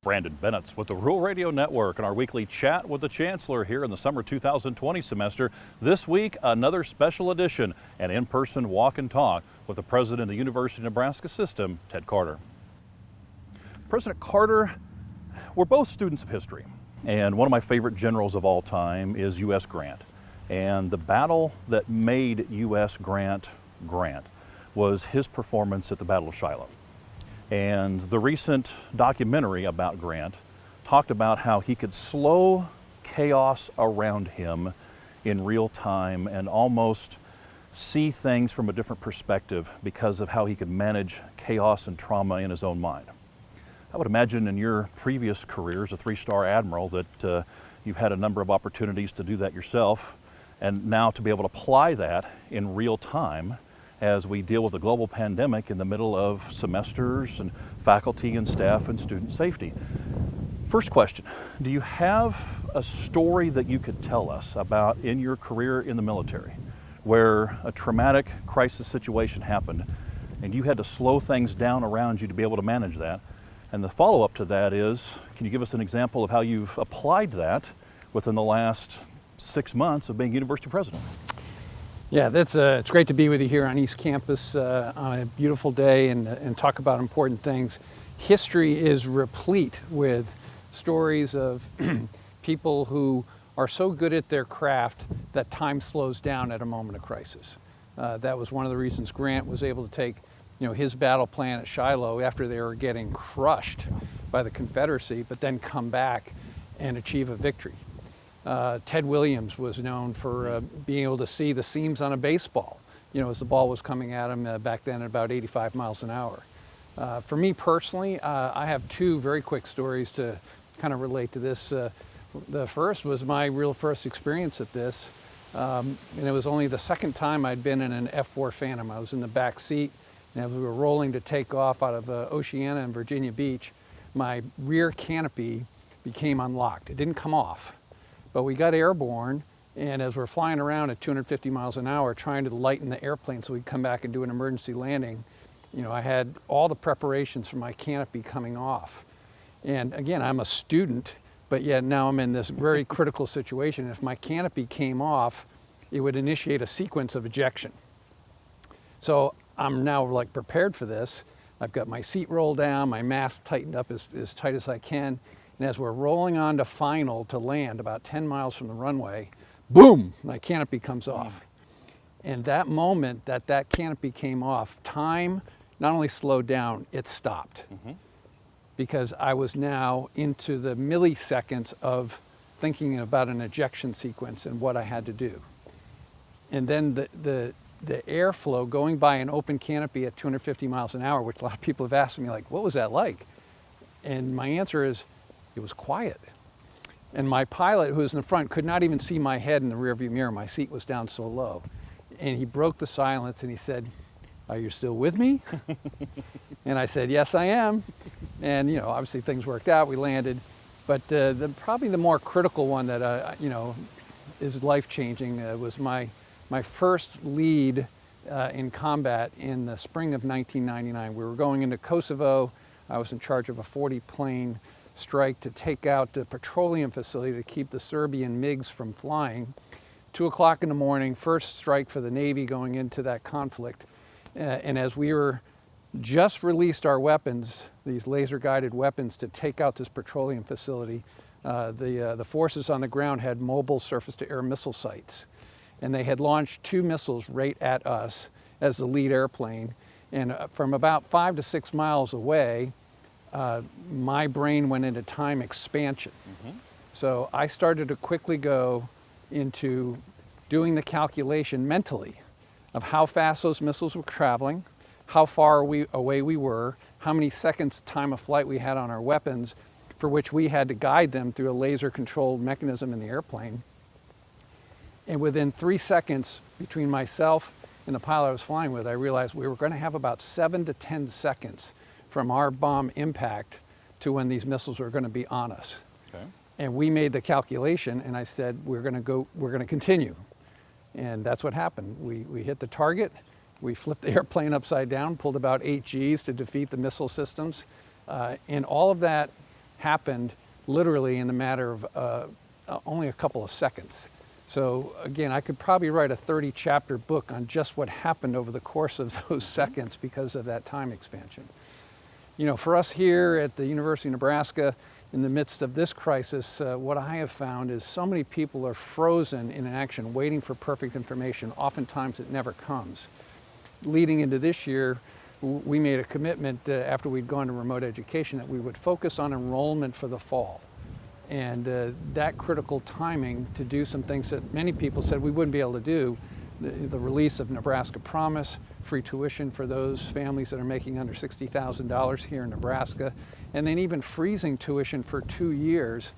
Brandon Benitz with the Rural Radio Network and our weekly chat with the Chancellor here in the summer 2020 semester. This week, another special edition, an in-person walk and talk with the President of the University of Nebraska system, Ted Carter. President Carter, we're both students of history, and one of my favorite generals of all time is U.S. Grant. And the battle that made U.S. Grant was his performance at the Battle of Shiloh. And the recent documentary about Grant talked about how he could slow chaos around him in real time and almost see things from a different perspective because of how he could manage chaos and trauma in his own mind. I would imagine in your previous career as a three-star admiral that you've had a number of opportunities to do that yourself, and now to be able to apply that in real time as we deal with a global pandemic in the middle of semesters and faculty and staff and student safety. First question, do you have a story that you could tell us about in your career in the military where a traumatic crisis situation happened and you had to slow things down around you to be able to manage that? And the follow-up to that is, can you give us an example of how you've applied that within the last 6 months of being university president? Yeah, it's great to be with you here on East Campus on a beautiful day and talk about important things. History is replete with stories of people who are so good at their craft that time slows down at a moment of crisis. That was one of the reasons Grant was able to take his battle plan at Shiloh after they were getting crushed by the Confederacy, but then come back and achieve a victory. Ted Williams was known for being able to see the seams on a baseball, as the ball was coming at him back then at about 85 miles an hour. For me personally, I have two very quick stories to kind of relate to this. The first was my real first experience at this, and it was only the second time I'd been in an F-4 Phantom. I was in the back seat, and as we were rolling to take off out of Oceana and Virginia Beach, my rear canopy became unlocked. It didn't come off. But we got airborne, and as we're flying around at 250 miles an hour trying to lighten the airplane so we'd come back and do an emergency landing, I had all the preparations for my canopy coming off. And again, I'm a student, but yet now I'm in this very critical situation. If my canopy came off, it would initiate a sequence of ejection. So I'm now prepared for this. I've got my seat rolled down, my mask tightened up as tight as I can. And as we're rolling on to final to land about 10 miles from the runway, boom, my canopy comes off. And that moment that canopy came off, time not only slowed down, it stopped. Because I was now into the milliseconds of thinking about an ejection sequence and what I had to do. And then the airflow going by an open canopy at 250 miles an hour, which a lot of people have asked me, what was that like? And my answer is, it was quiet. And my pilot, who was in the front, could not even see my head in the rearview mirror. My seat was down so low. And he broke the silence and he said, "Are you still with me?" And I said, "Yes, I am." And obviously things worked out. We landed. But probably the more critical one that is life-changing was my first lead in combat in the spring of 1999. We were going into Kosovo. I was in charge of a 40-plane strike to take out the petroleum facility to keep the Serbian MiGs from flying. 2 o'clock in the morning, first strike for the Navy going into that conflict. And as we were just released our weapons, these laser-guided weapons to take out this petroleum facility, the forces on the ground had mobile surface-to-air missile sites. And they had launched 2 missiles right at us as the lead airplane. And from about 5 to 6 miles away, my brain went into time expansion. So I started to quickly go into doing the calculation mentally of how fast those missiles were traveling, how far away we were, how many seconds time of flight we had on our weapons, for which we had to guide them through a laser-controlled mechanism in the airplane. And within 3 seconds between myself and the pilot I was flying with, I realized we were going to have about 7 to 10 seconds from our bomb impact to when these missiles were going to be on us. Okay. And we made the calculation, and I said, we're going to continue. And that's what happened. We hit the target, we flipped the airplane upside down, pulled about 8 Gs to defeat the missile systems, and all of that happened literally in the matter of only a couple of seconds. So again, I could probably write a 30-chapter book on just what happened over the course of those seconds because of that time expansion. You know, for us here at the University of Nebraska, in the midst of this crisis, what I have found is so many people are frozen in action, waiting for perfect information. Oftentimes it never comes. Leading into this year, we made a commitment after we'd gone to remote education that we would focus on enrollment for the fall. And that critical timing to do some things that many people said we wouldn't be able to do, the release of Nebraska Promise, free tuition for those families that are making under $60,000 here in Nebraska, and then even freezing tuition for 2 years,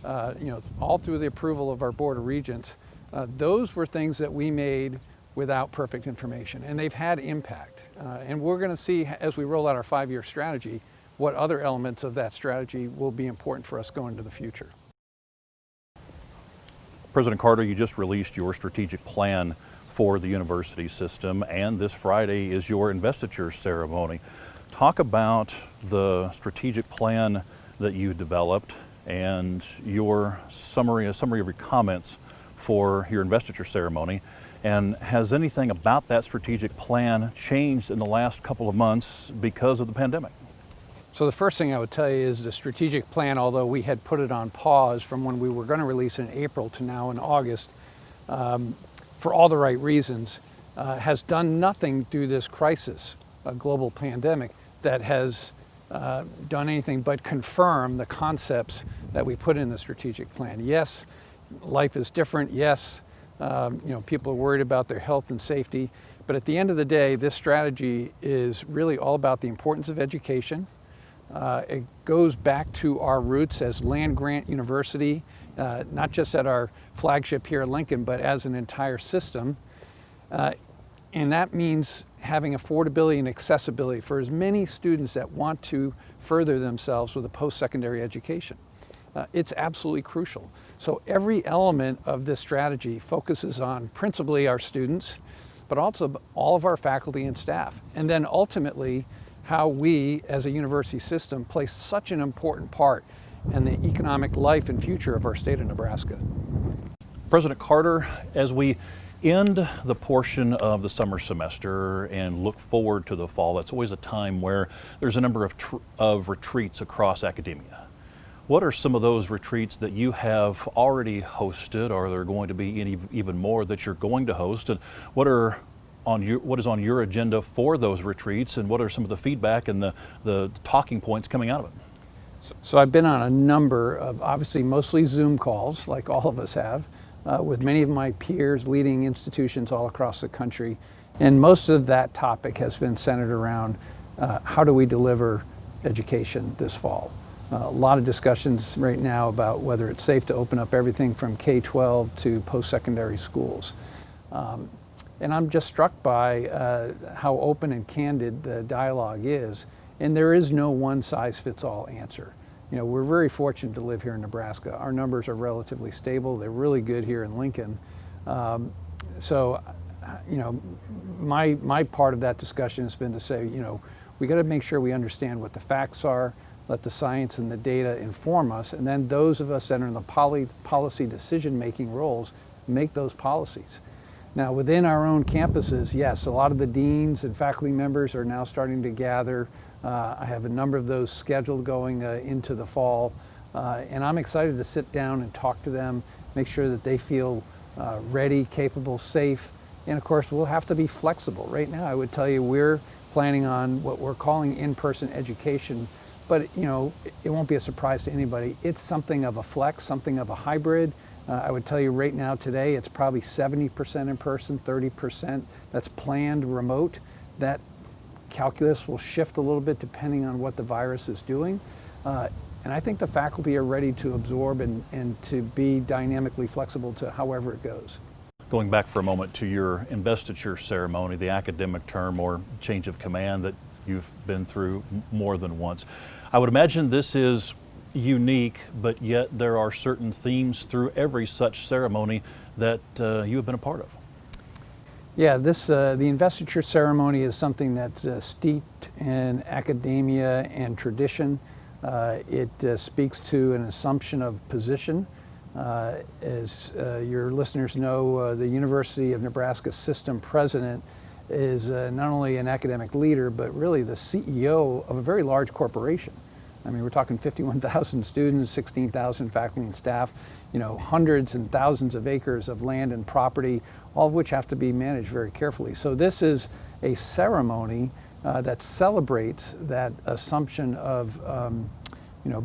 all through the approval of our Board of Regents. Those were things that we made without perfect information, and they've had impact. And we're going to see, as we roll out our 5-year strategy, what other elements of that strategy will be important for us going into the future. President Carter, you just released your strategic plan for the university system, and this Friday is your investiture ceremony. Talk about the strategic plan that you developed and a summary of your comments for your investiture ceremony. And has anything about that strategic plan changed in the last couple of months because of the pandemic? So the first thing I would tell you is the strategic plan, although we had put it on pause from when we were going to release it in April to now in August, for all the right reasons, has done nothing through this crisis, a global pandemic, that has done anything but confirm the concepts that we put in the strategic plan. Yes, life is different. Yes, people are worried about their health and safety. But at the end of the day, this strategy is really all about the importance of education. It goes back to our roots as land-grant university, not just at our flagship here at Lincoln, but as an entire system. And that means having affordability and accessibility for as many students that want to further themselves with a post-secondary education. It's absolutely crucial. So every element of this strategy focuses on principally our students, but also all of our faculty and staff. And then ultimately, how we as a university system play such an important part in the economic life and future of our state of Nebraska. President Carter, as we end the portion of the summer semester and look forward to the fall, that's always a time where there's a number of retreats across academia. What are some of those retreats that you have already hosted, or are there going to be even more that you're going to host? And what is on your agenda for those retreats, and what are some of the feedback and the talking points coming out of it? So I've been on a number of, obviously mostly Zoom calls, like all of us have, with many of my peers leading institutions all across the country. And most of that topic has been centered around how do we deliver education this fall. A lot of discussions right now about whether it's safe to open up everything from K-12 to post-secondary schools. And I'm just struck by how open and candid the dialogue is. And there is no one-size-fits-all answer. We're very fortunate to live here in Nebraska. Our numbers are relatively stable. They're really good here in Lincoln. So my part of that discussion has been to say, we got to make sure we understand what the facts are, let the science and the data inform us, and then those of us that are in the policy decision-making roles make those policies. Now, within our own campuses, yes, a lot of the deans and faculty members are now starting to gather. I have a number of those scheduled going into the fall, and I'm excited to sit down and talk to them, make sure that they feel ready, capable, safe, and of course, we'll have to be flexible. Right now, I would tell you we're planning on what we're calling in-person education, but it won't be a surprise to anybody. It's something of a flex, something of a hybrid. I would tell you right now today, it's probably 70% in person, 30% that's planned remote. That calculus will shift a little bit depending on what the virus is doing. And I think the faculty are ready to absorb and to be dynamically flexible to however it goes. Going back for a moment to your investiture ceremony, the academic term or change of command that you've been through more than once. I would imagine this is unique, but yet there are certain themes through every such ceremony that you have been a part of. Yeah, the investiture ceremony is something that's steeped in academia and tradition. It speaks to an assumption of position. As your listeners know, the University of Nebraska system president is not only an academic leader, but really the CEO of a very large corporation. I mean, we're talking 51,000 students, 16,000 faculty and staff, hundreds and thousands of acres of land and property, all of which have to be managed very carefully. So this is a ceremony that celebrates that assumption of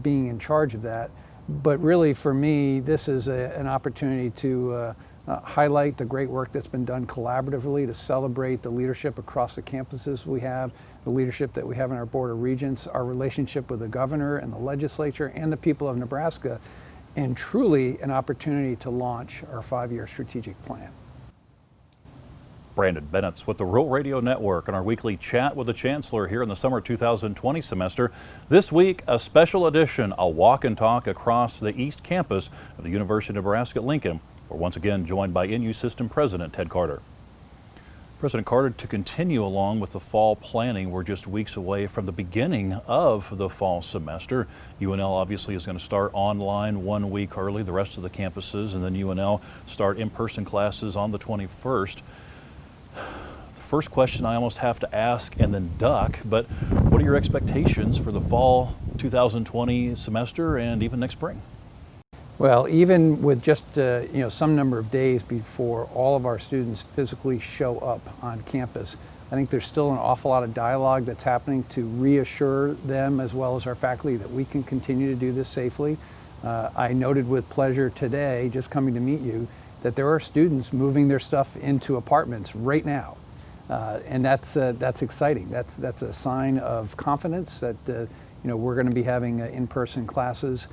being in charge of that. But really, for me, this is an opportunity to highlight the great work that's been done collaboratively, to celebrate the leadership across the campuses we have, the leadership that we have in our Board of Regents, our relationship with the governor and the legislature and the people of Nebraska, and truly an opportunity to launch our 5-year strategic plan. Brandon Benitz with the Rural Radio Network on our weekly chat with the Chancellor here in the summer 2020 semester. This week, a special edition, a walk and talk across the East Campus of the University of Nebraska at Lincoln. We're once again joined by NU System President Ted Carter. President Carter, to continue along with the fall planning, we're just weeks away from the beginning of the fall semester. UNL obviously is going to start online 1 week early, the rest of the campuses, and then UNL start in-person classes on the 21st. The first question I almost have to ask and then duck, but what are your expectations for the fall 2020 semester and even next spring? Well, even with just some number of days before all of our students physically show up on campus, I think there's still an awful lot of dialogue that's happening to reassure them as well as our faculty that we can continue to do this safely. I noted with pleasure today, just coming to meet you, that there are students moving their stuff into apartments right now. And that's exciting. That's a sign of confidence that we're going to be having in-person classes.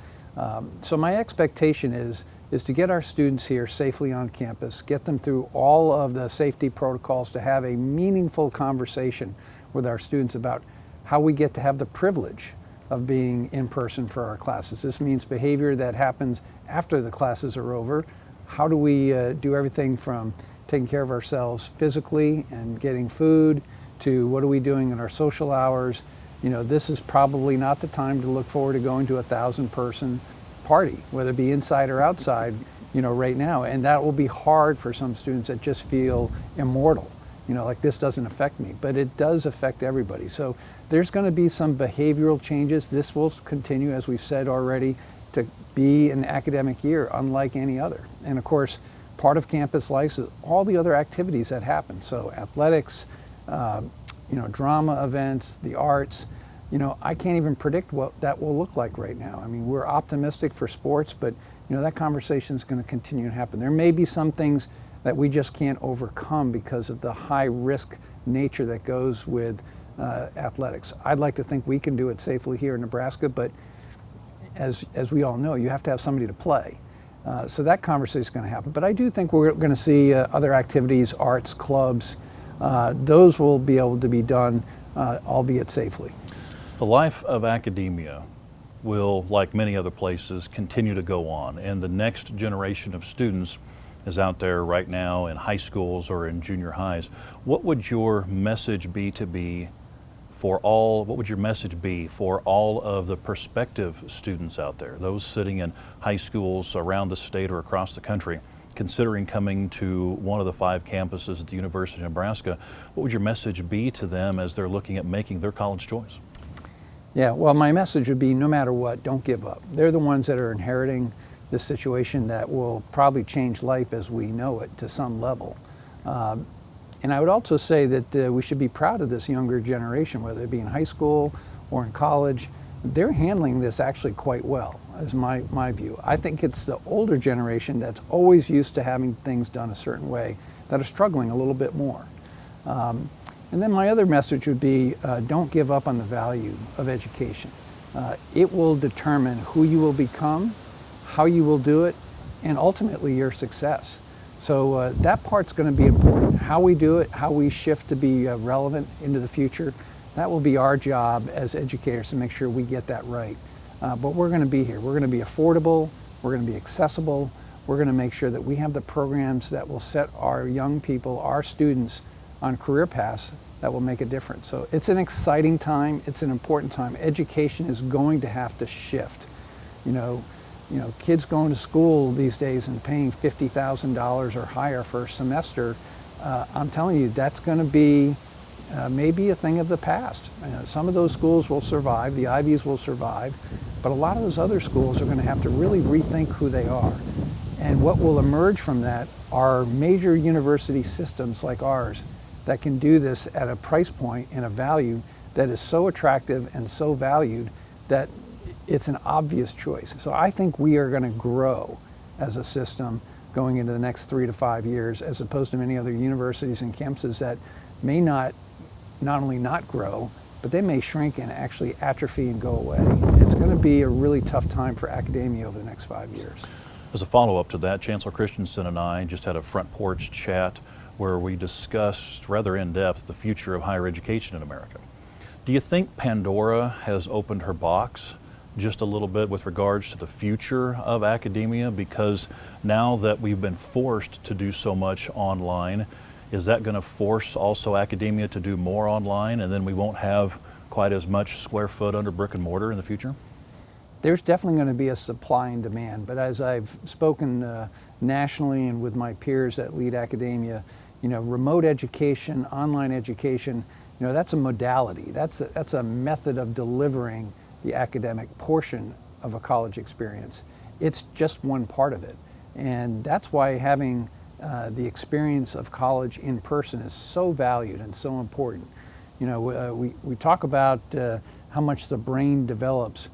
So my expectation is to get our students here safely on campus, get them through all of the safety protocols, to have a meaningful conversation with our students about how we get to have the privilege of being in person for our classes. This means behavior that happens after the classes are over. How do we do everything from taking care of ourselves physically and getting food to what are we doing in our social hours? This is probably not the time to look forward to going to a 1,000-person party, whether it be inside or outside, right now. And that will be hard for some students that just feel immortal, like this doesn't affect me, but it does affect everybody. So there's going to be some behavioral changes. This will continue, as we've said already, to be an academic year unlike any other. And of course, part of campus life is all the other activities that happen. So athletics, drama events, the arts. I can't even predict what that will look like right now. I mean, we're optimistic for sports, but that conversation is going to continue to happen. There may be some things that we just can't overcome because of the high risk nature that goes with athletics. I'd like to think we can do it safely here in Nebraska, but as we all know, you have to have somebody to play. So that conversation is going to happen. But I do think we're going to see other activities, arts, clubs. Those will be able to be done, albeit safely. The life of academia will, like many other places, continue to go on. And the next generation of students is out there right now in high schools or in junior highs. What would your message be for all of the prospective students out there, those sitting in high schools around the state or across the country, considering coming to one of the 5 campuses at the University of Nebraska? What would your message be to them as they're looking at making their college choice? Yeah, well, my message would be no matter what, don't give up. They're the ones that are inheriting this situation that will probably change life as we know it to some level. And I would also say that we should be proud of this younger generation, whether it be in high school or in college. They're handling this actually quite well, is my view. I think it's the older generation that's always used to having things done a certain way that are struggling a little bit more. And then my other message would be don't give up on the value of education. It will determine who you will become, how you will do it, and ultimately your success. So that part's going to be important. How we do it, how we shift to be relevant into the future, that will be our job as educators to make sure we get that right. But we're going to be here. We're going to be affordable. We're going to be accessible. We're going to make sure that we have the programs that will set our young people, our students, on career paths that will make a difference. So it's an exciting time. It's an important time. Education is going to have to shift. You know, kids going to school these days and paying $50,000 or higher for a semester, I'm telling you, that's going to be maybe a thing of the past. Some of those schools will survive, the Ivies will survive, but a lot of those other schools are going to have to really rethink who they are. And what will emerge from that are major university systems like ours that can do this at a price point and a value that is so attractive and so valued that it's an obvious choice. So I think we are going to grow as a system going into the next 3 to 5 years, as opposed to many other universities and campuses that may not only not grow, but they may shrink and actually atrophy and go away. It's going to be a really tough time for academia over the next 5 years. As a follow-up to that, Chancellor Christensen and I just had a front porch chat where we discussed rather in depth the future of higher education in America. Do you think Pandora has opened her box just a little bit with regards to the future of academia? Because now that we've been forced to do so much online, is that going to force also academia to do more online, and then we won't have quite as much square foot under brick and mortar in the future? There's definitely going to be a supply and demand, but as I've spoken nationally and with my peers that lead academia, remote education, online education, that's a modality. That's a method of delivering the academic portion of a college experience. It's just one part of it. And that's why having the experience of college in person is so valued and so important. We talk about how much the brain develops,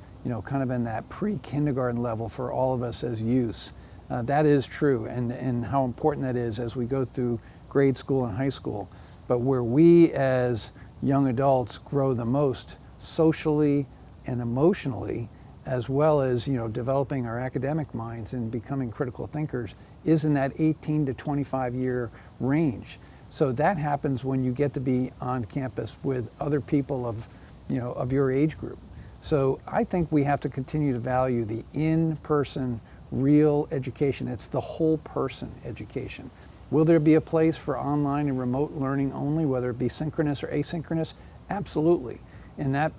kind of in that pre-kindergarten level for all of us as youths. That is true, and how important that is as we go through grade school and high school. But where we as young adults grow the most socially and emotionally, as well as developing our academic minds and becoming critical thinkers, is in that 18 to 25 year range. So that happens when you get to be on campus with other people of your age group. So I think we have to continue to value the in-person, real education. It's the whole person education. Will there be a place for online and remote learning only, whether it be synchronous or asynchronous? Absolutely. And that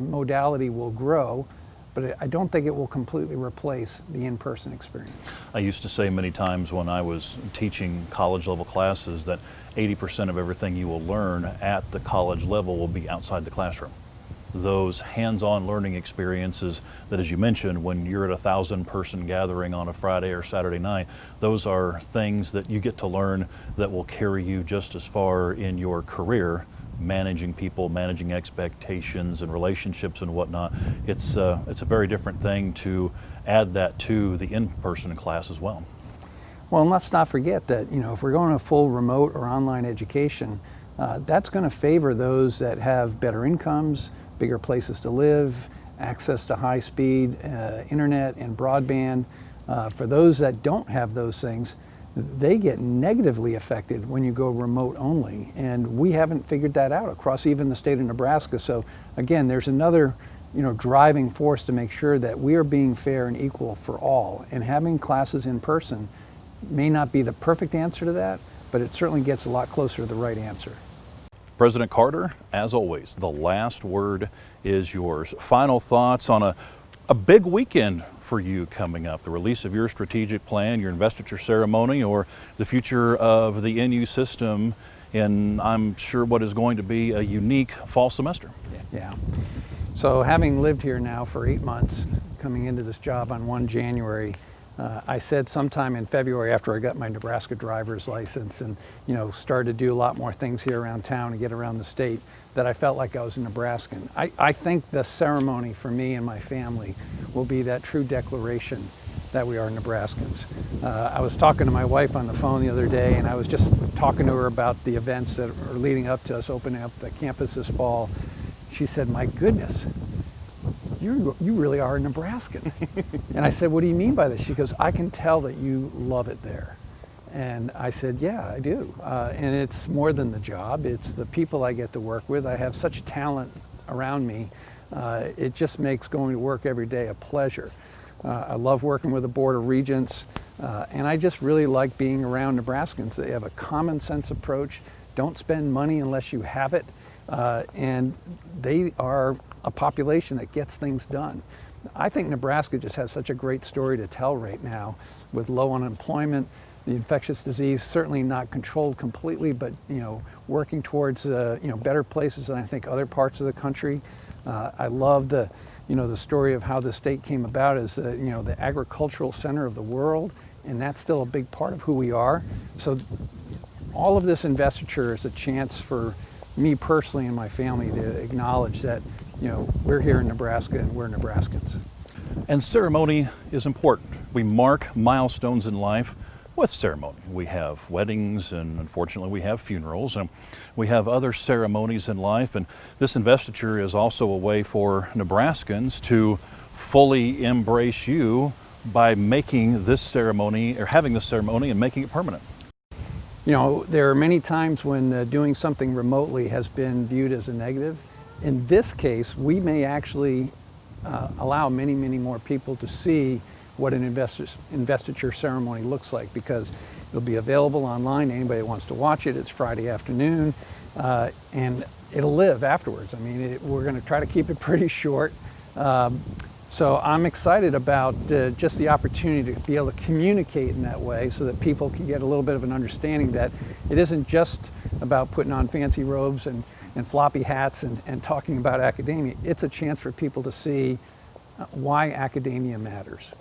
modality will grow, but I don't think it will completely replace the in-person experience. I used to say many times when I was teaching college level classes that 80% of everything you will learn at the college level will be outside the classroom. Those hands-on learning experiences that, as you mentioned, when you're at a 1,000-person gathering on a Friday or Saturday night, those are things that you get to learn that will carry you just as far in your career, managing people, managing expectations and relationships and whatnot. It's a very different thing to add that to the in-person class as well. Well, and let's not forget that if we're going to full remote or online education, that's going to favor those that have better incomes, bigger places to live, access to high-speed internet and broadband. For those that don't have those things, they get negatively affected when you go remote only. And we haven't figured that out across even the state of Nebraska. So again, there's another driving force to make sure that we are being fair and equal for all. And having classes in person may not be the perfect answer to that, but it certainly gets a lot closer to the right answer. President Carter, as always, the last word is yours. Final thoughts on a big weekend for you coming up, the release of your strategic plan, your investiture ceremony, or the future of the NU system in, I'm sure, what is going to be a unique fall semester. Yeah. So having lived here now for 8 months, coming into this job on 1 January, I said sometime in February after I got my Nebraska driver's license and started to do a lot more things here around town and get around the state, that I felt like I was a Nebraskan. I think the ceremony for me and my family will be that true declaration that we are Nebraskans. I was talking to my wife on the phone the other day, and I was just talking to her about the events that are leading up to us opening up the campus this fall. She said, "My goodness, you really are a Nebraskan." And I said, "What do you mean by this?" She goes, "I can tell that you love it there." And I said, "Yeah, I do. And it's more than the job. It's the people I get to work with. I have such talent around me. It just makes going to work every day a pleasure. I love working with the Board of Regents, and I just really like being around Nebraskans. They have a common sense approach. don't spend money unless you have it, and they are a population that gets things done. I think Nebraska just has such a great story to tell right now, with low unemployment, the infectious disease certainly not controlled completely, but working towards better places than I think other parts of the country. I love the story of how the state came about as the agricultural center of the world, and that's still a big part of who we are. So all of this investiture is a chance for me personally and my family to acknowledge that we're here in Nebraska and we're Nebraskans. And ceremony is important. We mark milestones in life with ceremony. We have weddings, and unfortunately we have funerals, and we have other ceremonies in life, and this investiture is also a way for Nebraskans to fully embrace you by making this ceremony, or having this ceremony and making it permanent. There are many times when doing something remotely has been viewed as a negative. In this case, we may actually allow many, many more people to see what an investiture ceremony looks like, because it'll be available online. Anybody that wants to watch it, it's Friday afternoon, and it'll live afterwards. I mean, we're going to try to keep it pretty short. So I'm excited about just the opportunity to be able to communicate in that way, so that people can get a little bit of an understanding that it isn't just about putting on fancy robes and floppy hats and talking about academia. It's a chance for people to see why academia matters.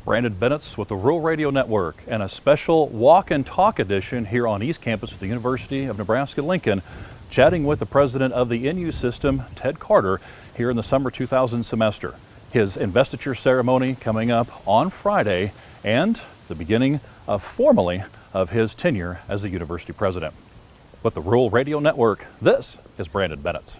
Brandon Benitz with the Rural Radio Network, and a special walk and talk edition here on East Campus at the University of Nebraska-Lincoln, chatting with the president of the NU system, Ted Carter, here in the summer 2000 semester. His investiture ceremony coming up on Friday, and the beginning formally of his tenure as the university president. With the Rural Radio Network, this is Brandon Benitz.